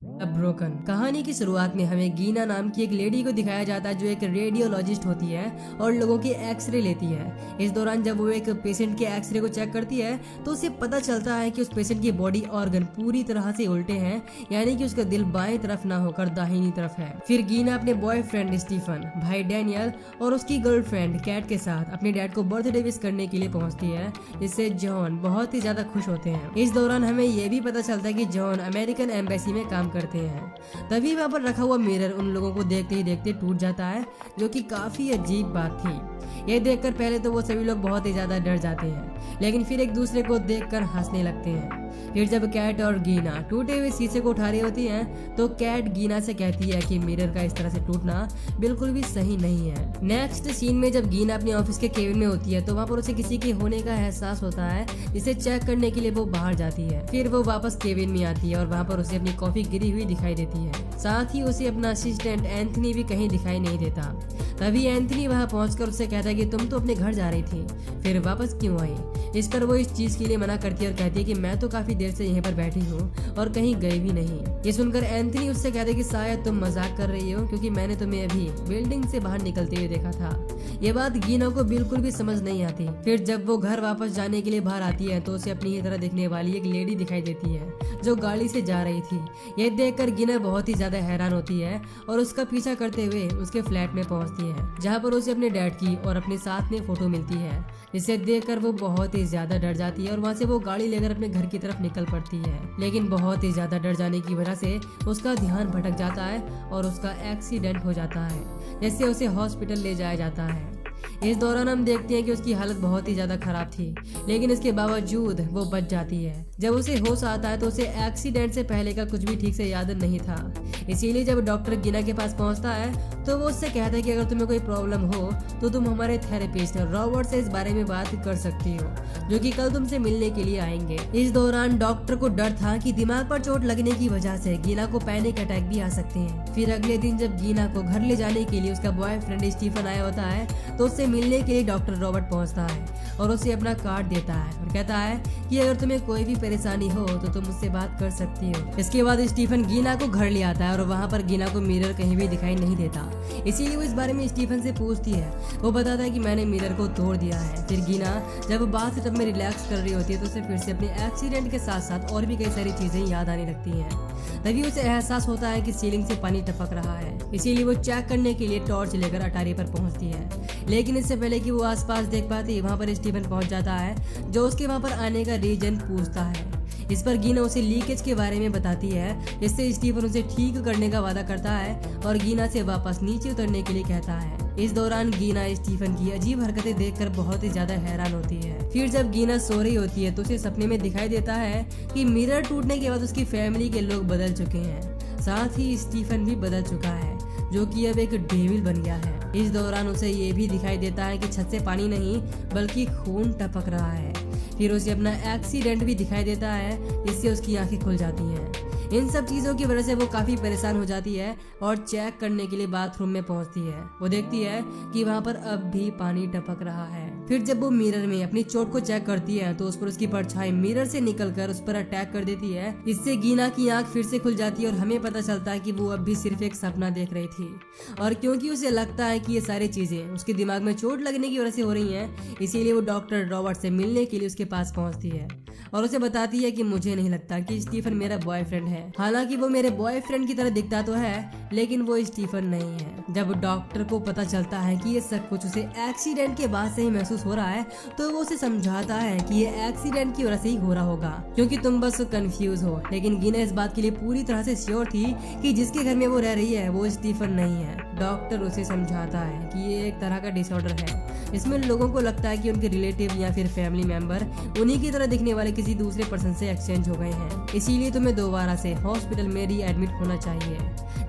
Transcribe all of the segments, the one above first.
Broken. कहानी की शुरुआत में हमें गीना नाम की एक लेडी को दिखाया जाता है जो एक रेडियोलॉजिस्ट होती है और लोगों की एक्सरे लेती है। इस दौरान जब वो एक पेशेंट के एक्सरे को चेक करती है तो उसे पता चलता है कि उस पेशेंट की बॉडी ऑर्गन पूरी तरह से उल्टे हैं, यानी कि उसका दिल बाएं तरफ ना होकर दाहिनी तरफ है। फिर गीना अपने बॉयफ्रेंड स्टीफन, भाई डैनियल और उसकी गर्लफ्रेंड कैट के साथ अपने डैड को बर्थडे विश करने के लिए पहुंचती है, जिससे जॉन बहुत ही ज्यादा खुश होते हैं। इस दौरान हमें ये भी पता चलता है कि जॉन अमेरिकन एम्बेसी में काम करते हैं। तभी वहाँ पर रखा हुआ मिरर उन लोगों को देखते ही देखते टूट जाता है, जो कि काफी अजीब बात थी। ये देखकर पहले तो वो सभी लोग बहुत ही ज्यादा डर जाते हैं, लेकिन फिर एक दूसरे को देखकर हंसने लगते हैं। फिर जब कैट और गीना टूटे हुए शीशे को उठा रही होती हैं, तो कैट गीना से कहती है कि मिरर का इस तरह से टूटना बिल्कुल भी सही नहीं है। नेक्स्ट सीन में जब गीना अपने ऑफिस के केबिन में होती है तो वहाँ पर उसे किसी के होने का एहसास होता है, जिसे चेक करने के लिए वो बाहर जाती है। फिर वो वापस केबिन में आती है और वहाँ पर उसे अपनी कॉफी गिरी हुई दिखाई देती है। साथ ही उसे अपना असिस्टेंट एंथनी भी कहीं दिखाई नहीं देता। तभी एंथनी वहाँ पहुंचकर उससे कहता है कि तुम तो अपने घर जा रही थी, फिर वापस क्यों आई। इस पर वो इस चीज के लिए मना करती है और कहती है कि मैं तो काफी देर से यहीं पर बैठी हूँ और कहीं गई भी नहीं। ये सुनकर एंथनी उससे कहता है कि शायद तुम मजाक कर रही हो, क्योंकि मैंने तुम्हें अभी बिल्डिंग से बाहर निकलते हुए देखा था। ये बात गीना को बिल्कुल भी समझ नहीं आती। फिर जब वो घर वापस जाने के लिए बाहर आती है तो उसे अपनी ही तरह दिखने वाली एक लेडी दिखाई देती है जो गाड़ी से जा रही थी। ये देखकर गीना बहुत ही ज्यादा हैरान होती है और उसका पीछा करते हुए उसके फ्लैट में पहुंचती है, जहाँ पर उसे अपने डैड की और अपने साथ में फोटो मिलती है, जिसे देखकर वो बहुत ही ज्यादा डर जाती है और वहाँ से वो गाड़ी लेकर अपने घर की तरफ निकल पड़ती है। लेकिन बहुत ही ज्यादा डर जाने की वजह से उसका ध्यान भटक जाता है और उसका एक्सीडेंट हो जाता है, जिससे उसे हॉस्पिटल ले जाया जाता है। इस दौरान हम देखते हैं कि उसकी हालत बहुत ही ज्यादा खराब थी, लेकिन इसके बावजूद वो बच जाती है। जब उसे होश आता है तो उसे एक्सीडेंट से पहले का कुछ भी ठीक से याद नहीं था। इसीलिए जब डॉक्टर गीना के पास पहुंचता है तो वो उससे कहता है कि अगर तुम्हें कोई प्रॉब्लम हो तो तुम हमारे थेरेपिस्ट रॉबर्ट से इस बारे में बात कर सकती हो, जो कि कल तुमसे मिलने के लिए आएंगे। इस दौरान डॉक्टर को डर था कि दिमाग पर चोट लगने की वजह से गीना को पैनिक अटैक भी आ सकते हैं। फिर अगले दिन जब गीना को घर ले जाने के लिए उसका बॉयफ्रेंड स्टीफन आया होता है तो उससे मिलने के लिए डॉक्टर रॉबर्ट पहुंचता है और उसे अपना कार्ड देता है और कहता है कि अगर तुम्हें कोई भी परेशानी हो तो तुम मुझसे बात कर सकती हो। इसके बाद स्टीफन गीना को घर ले आता है और वहाँ पर गीना को मिरर कहीं भी दिखाई नहीं देता, इसीलिए वो इस बारे में स्टीफन से पूछती है। वो बताता है कि मैंने मिरर को तोड़ दिया है। फिर गीना जब बाथटब में रिलैक्स कर रही होती है तो उसे फिर से अपने एक्सीडेंट के साथ साथ और भी कई सारी चीजें याद आने लगती हैं। तभी उसे एहसास होता है कि सीलिंग से पानी टपक रहा है, इसीलिए वो चेक करने के लिए टॉर्च लेकर अटारी पर पहुंचती है। लेकिन इससे पहले कि वो आसपास देख पाती, वहाँ पर स्टीफन पहुंच जाता है जो उसके वहाँ पर आने का रीजन पूछता है। इस पर गीना उसे लीकेज के बारे में बताती है, जिससे स्टीफन उसे ठीक करने का वादा करता है और गीना से वापस नीचे उतरने के लिए कहता है। इस दौरान गीना स्टीफन की अजीब हरकतें देखकर बहुत ही ज्यादा हैरान होती है। फिर जब गीना सो रही होती है तो उसे सपने में दिखाई देता है कि मिरर टूटने के बाद उसकी फैमिली के लोग बदल चुके हैं, साथ ही स्टीफन भी बदल चुका है, जो कि अब एक डेविल बन गया है। इस दौरान उसे ये भी दिखाई देता है कि छत से पानी नहीं बल्कि खून टपक रहा है। फिर उसे अपना एक्सीडेंट भी दिखाई देता है, जिससे उसकी आंखें खुल जाती हैं। इन सब चीजों की वजह से वो काफी परेशान हो जाती है और चेक करने के लिए बाथरूम में पहुंचती है। वो देखती है कि वहाँ पर अब भी पानी टपक रहा है। फिर जब वो मिरर में अपनी चोट को चेक करती है तो उस पर उसकी परछाई मिरर से निकलकर उस पर अटैक कर देती है। इससे गीना की आंख फिर से खुल जाती है और हमें पता चलता है कि वो अब भी सिर्फ एक सपना देख रही थी। और क्योंकि उसे लगता है कि ये सारी चीजें उसके दिमाग में चोट लगने की वजह से हो रही हैं, इसीलिए वो डॉक्टर रॉबर्ट से मिलने के लिए उसके पास पहुंचती है और उसे बताती है कि मुझे नहीं लगता कि स्टीफन मेरा बॉयफ्रेंड है। हालांकि वो मेरे बॉयफ्रेंड की तरह दिखता तो है, लेकिन वो स्टीफन नहीं है। जब डॉक्टर को पता चलता है कि ये सब कुछ उसे एक्सीडेंट के बाद से ही महसूस हो रहा है तो वो उसे समझाता है कि ये एक्सीडेंट की वजह से ही हो रहा होगा, क्योंकि तुम बस कंफ्यूज हो। लेकिन गीना इस बात के लिए पूरी तरह से श्योर थी कि जिसके घर में वो रह रही है वो स्टीफन नहीं है। डॉक्टर उसे समझाता है कि ये एक तरह का डिसऑर्डर है, इसमें लोगों को लगता है कि उनके रिलेटिव या फिर फैमिली मेंबर उन्हीं की तरह दिखने वाले किसी दूसरे पर्सन से एक्सचेंज हो गए हैं, इसीलिए तुम्हें दोबारा से हॉस्पिटल में री एडमिट होना चाहिए,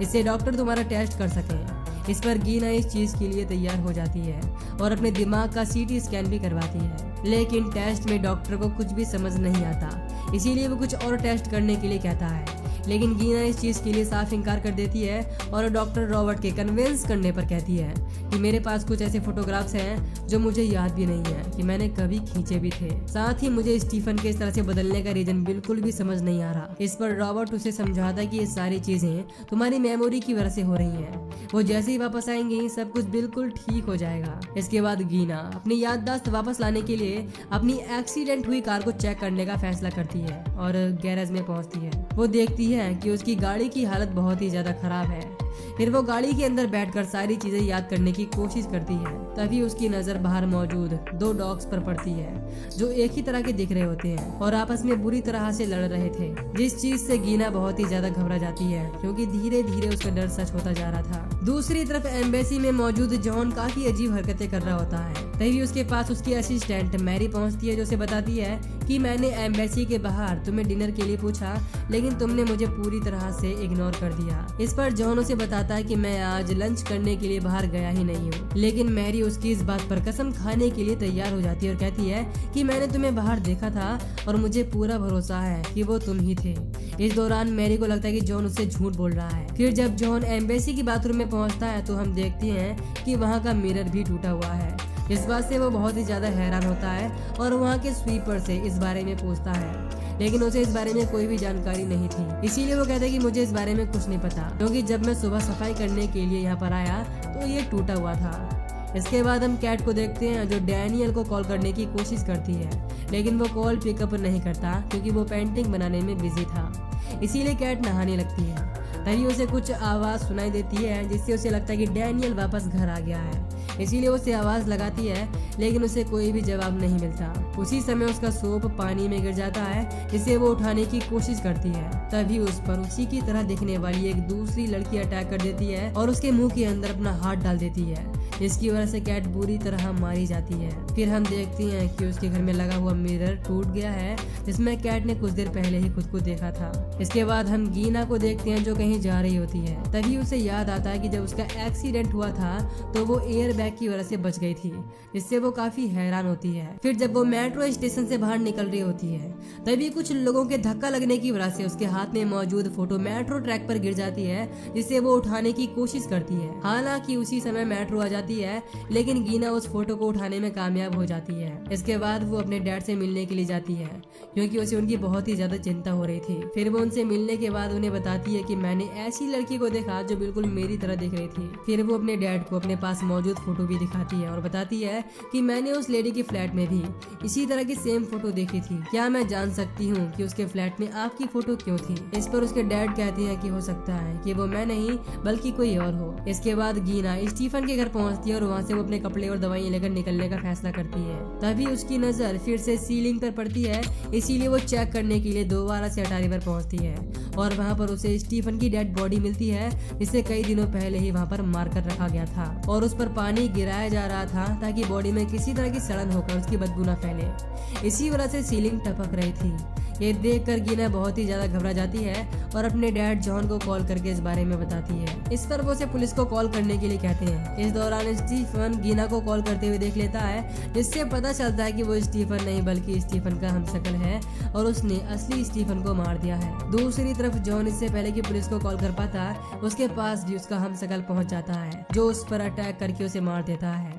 इससे डॉक्टर तुम्हारा टेस्ट कर सकें। इस पर गीना इस चीज के लिए तैयार हो जाती है और अपने दिमाग का सीटी स्कैन भी करवाती है। लेकिन टेस्ट में डॉक्टर को कुछ भी समझ नहीं आता, इसीलिए वो कुछ और टेस्ट करने के लिए कहता है। लेकिन गीना इस चीज के लिए साफ इनकार कर देती है और डॉक्टर रॉबर्ट के कन्विंस करने पर कहती है कि मेरे पास कुछ ऐसे फोटोग्राफ्स हैं जो मुझे याद भी नहीं है कि मैंने कभी खींचे भी थे। साथ ही मुझे स्टीफन के इस तरह से बदलने का रीजन बिल्कुल भी समझ नहीं आ रहा। इस पर रॉबर्ट उसे समझाता है कि ये सारी चीजें तुम्हारी मेमोरी की वजह से हो रही हैं। वो जैसे ही वापस आएंगी सब कुछ बिल्कुल ठीक हो जाएगा। इसके बाद गीना अपनी याददाश्त वापस लाने के लिए अपनी एक्सीडेंट हुई कार को चेक करने का फैसला करती है और गैरेज में पहुंचती है। वो देखती है कि उसकी गाड़ी की हालत बहुत ही ज्यादा खराब है। फिर वो गाड़ी के अंदर बैठकर सारी चीजें याद करने की कोशिश करती है। तभी उसकी नजर बाहर मौजूद 2 डॉग्स पर पड़ती है जो एक ही तरह के दिख रहे होते हैं और आपस में बुरी तरह से लड़ रहे थे, जिस चीज से गीना बहुत ही ज्यादा घबरा जाती है क्योंकि धीरे धीरे उसका डर सच होता जा रहा था। दूसरी तरफ एम्बेसी में मौजूद जॉन काफी अजीब हरकतें कर रहा होता है। तभी उसके पास उसकी असिस्टेंट मैरी पहुंचती है जो उसे बताती है कि मैंने एम्बेसी के बाहर तुम्हें डिनर के लिए पूछा लेकिन तुमने मुझे पूरी तरह से इग्नोर कर दिया। इस पर जॉन उसे बताता है कि मैं आज लंच करने के लिए बाहर गया ही नहीं हूँ, लेकिन मैरी उसकी इस बात पर कसम खाने के लिए तैयार हो जाती है और कहती है कि मैंने तुम्हें बाहर देखा था और मुझे पूरा भरोसा है कि वो तुम ही थे। इस दौरान मैरी को लगता है कि जॉन उससे झूठ बोल रहा है। फिर जब जॉन एम्बेसी की बाथरूम में पहुंचता है तो हम देखते हैं कि वहाँ का मिरर भी टूटा हुआ है। इस बात से वो बहुत ही ज्यादा हैरान होता है और वहाँ के स्वीपर से इस बारे में पूछता है, लेकिन उसे इस बारे में कोई भी जानकारी नहीं थी। इसीलिए वो कहता है कि मुझे इस बारे में कुछ नहीं पता क्योंकि जब मैं सुबह सफाई करने के लिए यहाँ पर आया तो ये टूटा हुआ था। इसके बाद हम कैट को देखते हैं जो डैनियल को कॉल करने की कोशिश करती है, लेकिन वो कॉल पिकअप नहीं करता क्योंकि वो पेंटिंग बनाने में बिजी था। इसीलिए कैट नहाने लगती है। तभी उसे कुछ आवाज सुनाई देती है जिससे उसे लगता है कि डैनियल वापस घर आ गया है। इसीलिए उसे आवाज लगाती है लेकिन उसे कोई भी जवाब नहीं मिलता। उसी समय उसका सोप पानी में गिर जाता है जिसे वो उठाने की कोशिश करती है। तभी उस पर उसी की तरह दिखने वाली एक दूसरी लड़की अटैक कर देती है और उसके मुंह के अंदर अपना हाथ डाल देती है, जिसकी वजह से कैट बुरी तरह मारी जाती है। फिर हम देखते हैं कि उसके घर में लगा हुआ मिरर टूट गया है जिसमें कैट ने कुछ देर पहले ही खुद को देखा था। इसके बाद हम गीना को देखते हैं जो कहीं जा रही होती है। तभी उसे याद आता है कि जब उसका एक्सीडेंट हुआ था तो वो एयर बैग की वजह से बच गई थी, जिससे वो काफी हैरान होती है। फिर जब वो मेट्रो स्टेशन से बाहर निकल रही होती है तभी कुछ लोगों के धक्का लगने की वजह से उसके हाथ में मौजूद फोटो मेट्रो ट्रैक पर गिर जाती है, जिससे वो उठाने की कोशिश करती है। हालांकि उसी समय मेट्रो आ जाती है लेकिन गीना उस फोटो को उठाने में कामयाब हो जाती है। इसके बाद वो अपने डैड से मिलने के लिए जाती है क्योंकि उसे उनकी बहुत ही ज्यादा चिंता हो रही थी। फिर वो उनसे मिलने के बाद उन्हें बताती है कि मैंने ऐसी लड़की को देखा जो बिल्कुल मेरी तरह दिख रही थी। फिर वो अपने डैड को अपने पास मौजूद फोटो भी दिखाती है और बताती है कि मैंने उस लेडी के फ्लैट में भी इसी तरह की सेम फोटो देखी थी। क्या मैं जान सकती हूँ कि उसके फ्लैट में आपकी फोटो क्यों थी? इस पर उसके डैड कहते हैं कि हो सकता है कि वो मैं नहीं बल्कि कोई और हो। इसके बाद गीना स्टीफन के घर पहुँचती है और वहाँ से वो अपने कपड़े और दवाइयाँ लेकर निकलने का फैसला करती है। तभी उसकी नजर फिर से सीलिंग पर पड़ती है, इसीलिए वो चेक करने के लिए दोबारा से अटारी पर पहुँचती है और वहाँ पर उसे स्टीफन की डेड बॉडी मिलती है जिसे कई दिनों पहले ही वहाँ पर मार कर रखा गया था और उस पर पानी गिराया जा रहा था ताकि बॉडी में किसी तरह की सड़न होकर उसकी बदबू न फैले। इसी वजह से सीलिंग टपक रही थी। ये देखकर गीना बहुत ही ज्यादा घबरा जाती है और अपने डैड जॉन को कॉल करके इस बारे में बताती है। इस पर वो उसे पुलिस को कॉल करने के लिए कहते हैं। इस दौरान स्टीफन गीना को कॉल करते हुए देख लेता है, जिससे पता चलता है कि वो स्टीफन नहीं बल्कि स्टीफन का हमशक्ल है और उसने असली स्टीफन को मार दिया है। दूसरी तरफ जॉन इससे पहले कि पुलिस को कॉल कर पाता उसके पास भी उसका हमशक्ल पहुंच जाता है जो उस पर अटैक करके उसे मार देता है।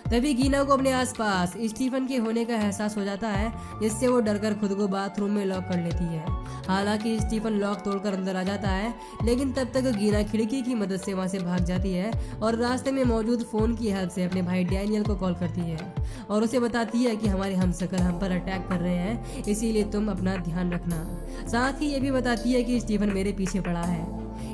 तभी गीना को अपने आसपास स्टीफन के होने का एहसास हो जाता है, जिससे वो डरकर खुद को बाथरूम में लॉक कर लेती है। हालांकि स्टीफन लॉक तोड़कर अंदर आ जाता है, लेकिन तब तक गीना खिड़की की मदद से वहां से भाग जाती है और रास्ते में मौजूद फोन की हेल्प से अपने भाई डैनियल को कॉल करती है और उसे बताती है कि हमारे हमशक्ल हम पर अटैक कर रहे हैं, इसीलिए तुम अपना ध्यान रखना। साथ ही ये भी बताती है कि स्टीफन मेरे पीछे पड़ा है।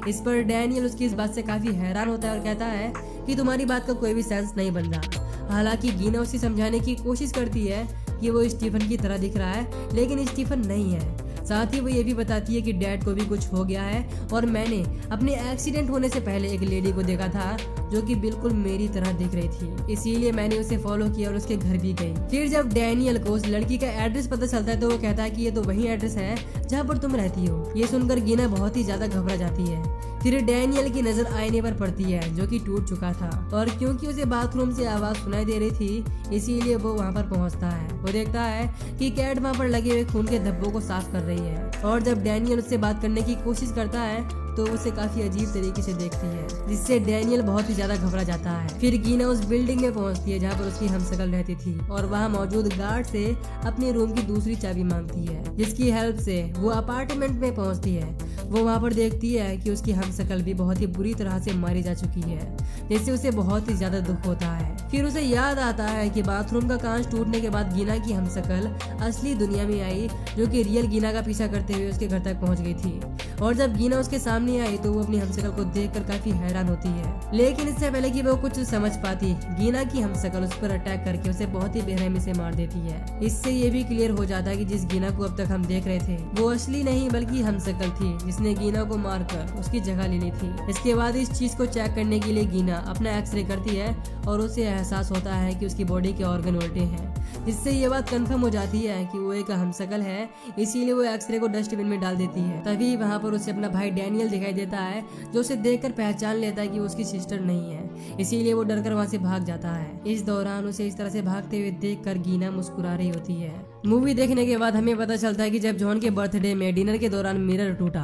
इस पर डैनियल उसकी इस बात से काफी हैरान होता है और कहता है कि तुम्हारी बात का कोई भी सेंस नहीं बन रहा। हालांकि गीना उसे समझाने की कोशिश करती है कि वो स्टीफन की तरह दिख रहा है, लेकिन स्टीफन नहीं है। साथ ही वो ये भी बताती है कि डैड को भी कुछ हो गया है और मैंने अपने एक्सीडेंट होने से पहले एक लेडी को देखा था जो कि बिल्कुल मेरी तरह दिख रही थी, इसीलिए मैंने उसे फॉलो किया और उसके घर भी गई। फिर जब डैनियल को उस लड़की का एड्रेस पता चलता है तो वो कहता है कि ये तो वही एड्रेस है जहाँ पर तुम रहती हो। ये सुनकर गीना बहुत ही ज्यादा घबरा जाती है फिर डैनियल की नजर आईने पर पड़ती है जो कि टूट चुका था, और क्योंकि उसे बाथरूम से आवाज सुनाई दे रही थी इसीलिए वो वहाँ पर पहुँचता है। वो देखता है कि कैट वहाँ पर लगे हुए खून के धब्बों को साफ कर रही है, और जब डैनियल उससे बात करने की कोशिश करता है तो उसे काफी अजीब तरीके से देखती है, जिससे डैनियल बहुत ही ज्यादा घबरा जाता है। फिर गीना उस बिल्डिंग में पहुंचती है जहां पर उसकी हमशक्ल रहती थी, और वहां मौजूद गार्ड से अपने रूम की दूसरी चाबी मांगती है, जिसकी हेल्प से वो अपार्टमेंट में पहुंचती है। वो वहां पर देखती है कि उसकी हमशक्ल भी बहुत ही बुरी तरह से मारी जा चुकी है, जिससे उसे बहुत ही ज्यादा दुख होता है। फिर उसे याद आता है कि बाथरूम का कांच टूटने के बाद गीना की हमशक्ल असली दुनिया में आई, जो कि रियल गीना का पीछा करते हुए उसके घर तक पहुंच गई थी। और जब गीना उसके सामने आई तो वो अपनी हमशक्ल को देखकर काफी हैरान होती है, लेकिन इससे पहले कि वो कुछ समझ पाती, गीना की हमशक्ल उस पर अटैक करके उसे बहुत ही बेरहमी से मार देती है। इससे ये भी क्लियर हो जाता है कि जिस गीना को अब तक हम देख रहे थे वो असली नहीं बल्कि हमशक्ल थी, जिसने गीना को मारकर उसकी जगह ले ली थी। इसके बाद इस चीज को चेक करने के लिए गीना अपना एक्सरे करती है और उसे एहसास होता है कि उसकी बॉडी के ऑर्गन उल्टे हैं, जिससे ये बात कंफर्म हो जाती है कि वो एक हमशक्ल है। इसीलिए वो एक्सरे को डस्टबिन में डाल देती है। तभी वहाँ पर उसे अपना भाई डैनियल दिखाई देता है, जो उसे देखकर पहचान लेता है कि वो उसकी सिस्टर नहीं है। इसीलिए वो डरकर वहाँ से भाग जाता है। इस दौरान उसे इस तरह से भागते हुए देखकर गीना मुस्कुरा रही होती है। मूवी देखने के बाद हमें पता चलता है कि जब जॉन के बर्थडे में डिनर के दौरान मिरर टूटा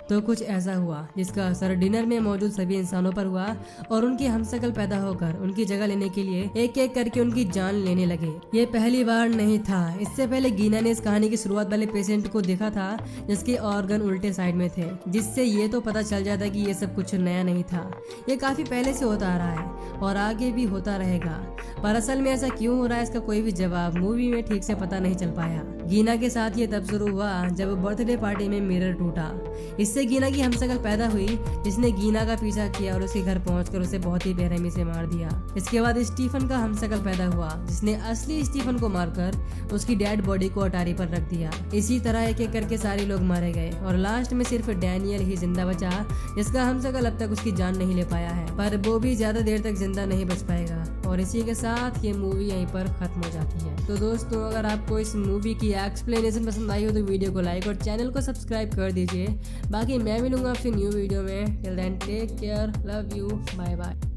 तो कुछ ऐसा हुआ जिसका असर डिनर में मौजूद सभी इंसानों पर हुआ, और उनकी हमशक्ल पैदा होकर उनकी जगह लेने के लिए एक एक करके उनकी जान लेने लगे। ये पहली बार नहीं था, इससे पहले गीना ने इस कहानी की शुरुआत वाले पेशेंट को देखा था जिसके ऑर्गन उल्टे साइड में थे, जिससे ये तो पता चल जाता कि ये सब कुछ नया नहीं था। ये काफी पहले से होता आ रहा है और आगे भी होता रहेगा, पर असल में ऐसा क्यों हो रहा है इसका कोई भी जवाब मूवी में ठीक से पता नहीं चल पाया। गीना के साथ ये तब शुरू हुआ जब बर्थडे पार्टी में मिरर टूटा। इससे गीना की हमशक्ल पैदा हुई, जिसने गीना का पीछा किया और उसके घर पहुंचकर उसे बहुत ही बेरहमी से मार दिया। इसके बाद स्टीफन का हमशक्ल पैदा हुआ, जिसने असली स्टीफन को मारकर उसकी डेड बॉडी को अटारी पर रख दिया। इसी तरह एक एक करके सारे लोग मारे गए और लास्ट में सिर्फ डैनियल ही जिंदा बचा, जिसका हमशक्ल अब तक उसकी जान नहीं ले पाया है, पर वो भी ज्यादा देर तक जिंदा नहीं बच पाएगा। और इसी के साथ ये मूवी यहीं पर खत्म हो जाती है। तो दोस्तों, अगर आपको इस मूवी की एक्सप्लेनेशन पसंद आई हो तो वीडियो को लाइक और चैनल को सब्सक्राइब कर दीजिए। बाकी मैं मिलूंगा आपसे न्यू वीडियो में। Till then take care, love you, bye bye.